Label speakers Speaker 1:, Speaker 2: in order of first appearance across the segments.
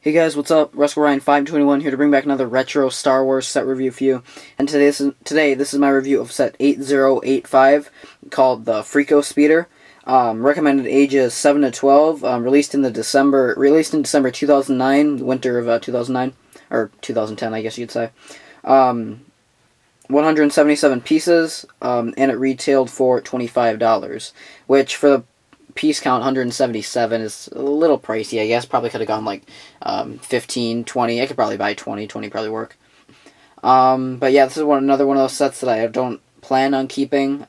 Speaker 1: Hey guys, what's up? Russell Ryan 521 here to bring back another retro Star Wars set review for you. And today this is my review of set 8085 called the Freeco Speeder. Recommended ages 7 to 12. Released in December 2009, winter of 2009 or 2010, I guess you'd say. 177 pieces, and it retailed for $25, which for the piece count 177 is a little pricey, I guess. Probably could have gone like 15, 20. I could probably buy 20 probably work. But yeah, this is another one of those sets that I don't plan on keeping.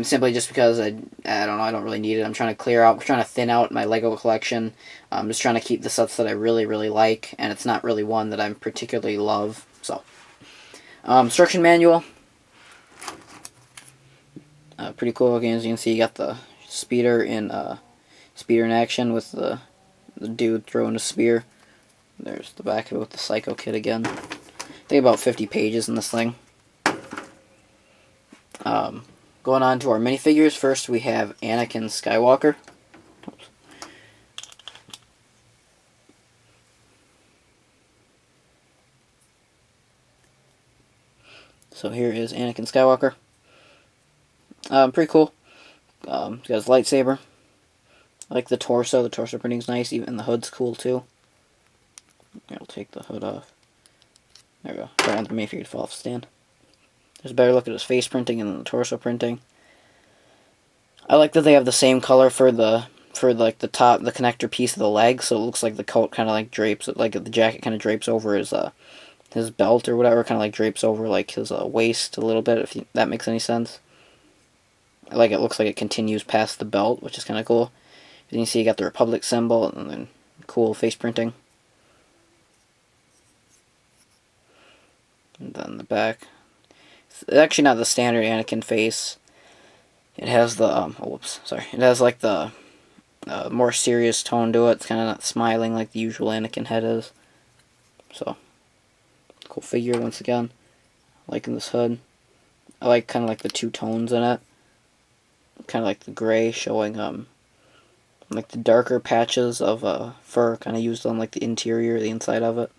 Speaker 1: Simply just because I don't know, I don't really need it. I'm trying to thin out my Lego collection. I'm just trying to keep the sets that I really, really like, and it's not really one that I particularly love. So, instruction manual. Pretty cool looking. As you can see, you got the speeder in action with the dude throwing a spear. There's the back of it with the Psycho Kid again. I think about 50 pages in this thing. Going on to our minifigures. First, we have Anakin Skywalker. Oops. So here is Anakin Skywalker. Pretty cool. He's got his lightsaber. I like the torso. The torso printing's nice. Even the hood's cool too. I'll take the hood off. There we go. I don't want the minifigure to fall off the stand. There's a better look at his face printing and the torso printing. I like that they have the same color for the top, the connector piece of the leg, so it looks like the coat kind of like drapes, like the jacket kind of drapes over his belt or whatever, kind of like drapes over like his waist a little bit, if that makes any sense. Like it looks like it continues past the belt, which is kind of cool. As you can see, you got the Republic symbol and then cool face printing. And then the back. It's actually not the standard Anakin face. It has the It has like the more serious tone to it. It's kind of not smiling like the usual Anakin head is. So, cool figure once again. Liking this hood. I like kind of like the two tones in it. Kind of like the gray showing like the darker patches of fur kind of used on like the interior, the inside of it.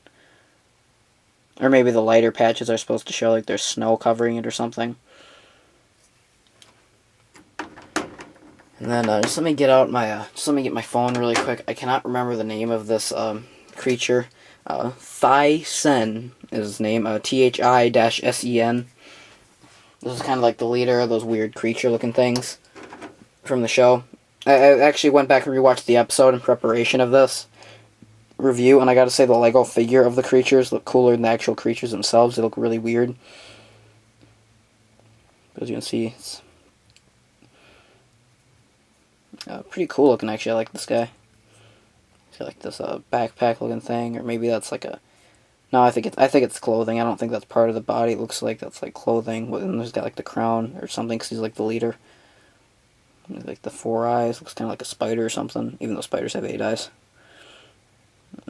Speaker 1: Or maybe the lighter patches are supposed to show like there's snow covering it or something. And then just let me get out my get my phone really quick. I cannot remember the name of this creature. Thi-Sen is his name. Thi-Sen. This is kind of like the leader of those weird creature-looking things from the show. I actually went back and rewatched the episode in preparation of this review, and I gotta say the Lego figure of the creatures look cooler than the actual creatures themselves. They look really weird. As you can see, it's pretty cool looking, actually. I like this guy. He's got like this backpack looking thing, or maybe that's like a... No, I think it's clothing. I don't think that's part of the body. It looks like that's like clothing. And he's got like the crown or something, because he's like the leader. And like the 4 eyes. Looks kind of like a spider or something, even though spiders have 8 eyes.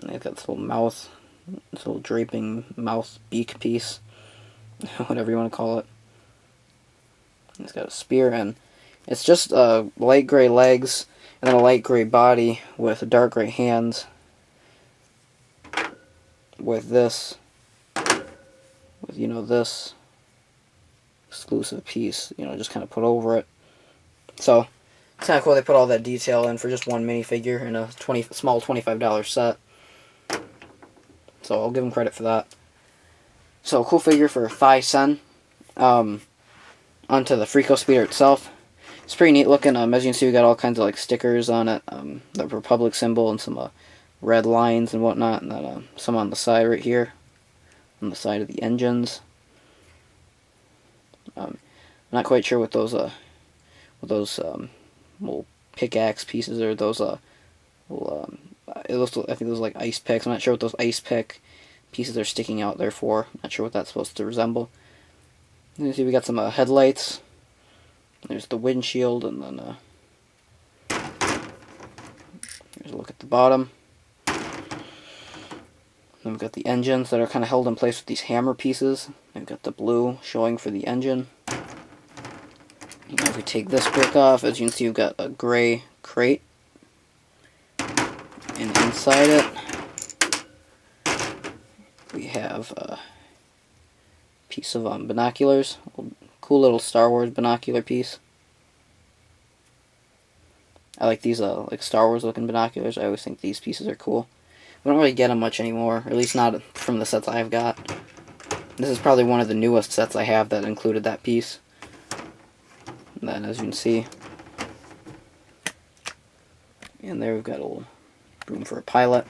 Speaker 1: And they've got this little mouth, this little draping mouth beak piece, whatever you want to call it. And he's got a spear, and it's just light gray legs and then a light gray body with dark gray hands. With this, this exclusive piece, just kind of put over it. So, it's kind of cool they put all that detail in for just one minifigure in a small $25 set. So, I'll give them credit for that. So, cool figure for Thi-Sen. Onto the Freeco Speeder itself. It's pretty neat looking. As you can see, we got all kinds of like stickers on it. The Republic symbol and some red lines and whatnot, and then some on the side right here, on the side of the engines. I'm not quite sure what those little pickaxe pieces are. Those little, I think those are like ice picks. I'm not sure what those ice pick pieces are sticking out there for. Not sure what that's supposed to resemble. You can see we got some headlights. There's the windshield, and then here's a look at the bottom. Then we've got the engines that are kind of held in place with these hammer pieces. We've got the blue showing for the engine. Now if we take this brick off, as you can see, we've got a gray crate. And inside it, we have a piece of binoculars. Cool little Star Wars binocular piece. I like these like Star Wars looking binoculars. I always think these pieces are cool. We don't really get them much anymore, or at least not from the sets I've got. This is probably one of the newest sets I have that included that piece. And then, as you can see, and there we've got a little room for a pilot.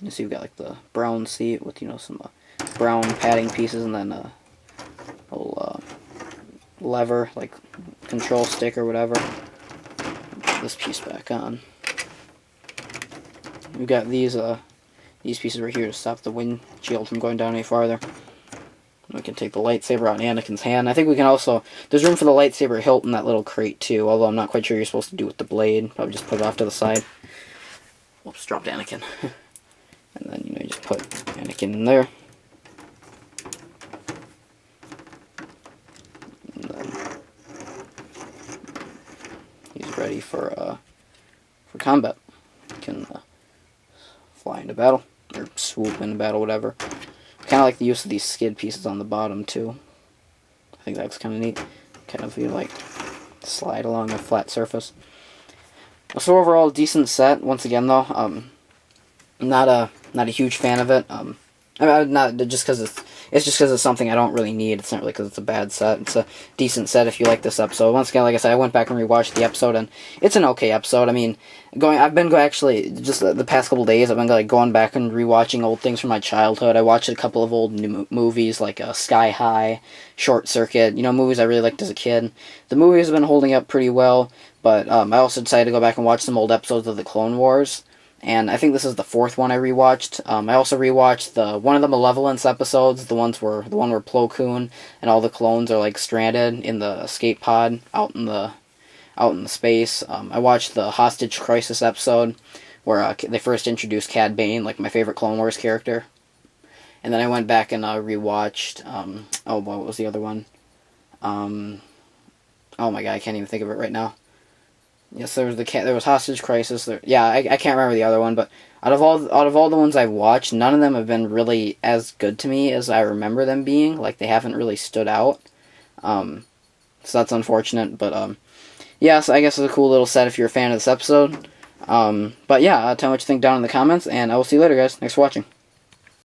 Speaker 1: You see we've got like the brown seat with, you know, some brown padding pieces, and then a little lever, like control stick or whatever. Put this piece back on. We've got these pieces right here to stop the windshield from going down any farther. We can take the lightsaber out in Anakin's hand. I think we can also... There's room for the lightsaber hilt in that little crate, too. Although I'm not quite sure you're supposed to do with the blade. Probably just put it off to the side. Whoops, dropped Anakin. And then, you know, you just put Anakin in there. And then he's ready for combat. You can fly into battle. Or swoop into battle, whatever. Kind of like the use of these skid pieces on the bottom too. I think that's kind of neat. Kind of, you know, like slide along a flat surface. So overall, decent set. Once again, though, not a huge fan of it. I mean, not just because it's just because it's something I don't really need. It's not really because it's a bad set. It's a decent set if you like this episode. Once again, like I said, I went back and rewatched the episode, and it's an okay episode. I mean, I've been actually just the past couple days, I've been like going back and rewatching old things from my childhood. I watched a couple of old new movies like Sky High, Short Circuit. You know, movies I really liked as a kid. The movies have been holding up pretty well, but I also decided to go back and watch some old episodes of the Clone Wars. And I think this is the fourth one I rewatched. I also rewatched one of the Malevolence episodes, the one where Plo Koon and all the clones are like stranded in the escape pod out in the space. I watched the Hostage Crisis episode where they first introduced Cad Bane, like my favorite Clone Wars character. And then I went back and rewatched. Oh boy, what was the other one? Oh my god, I can't even think of it right now. Yes, there was Hostage Crisis. I can't remember the other one, but out of all the ones I've watched, none of them have been really as good to me as I remember them being. Like, they haven't really stood out. So that's unfortunate, but yeah, so I guess it's a cool little set if you're a fan of this episode. But yeah, tell me what you think down in the comments, and I will see you later, guys. Thanks for watching.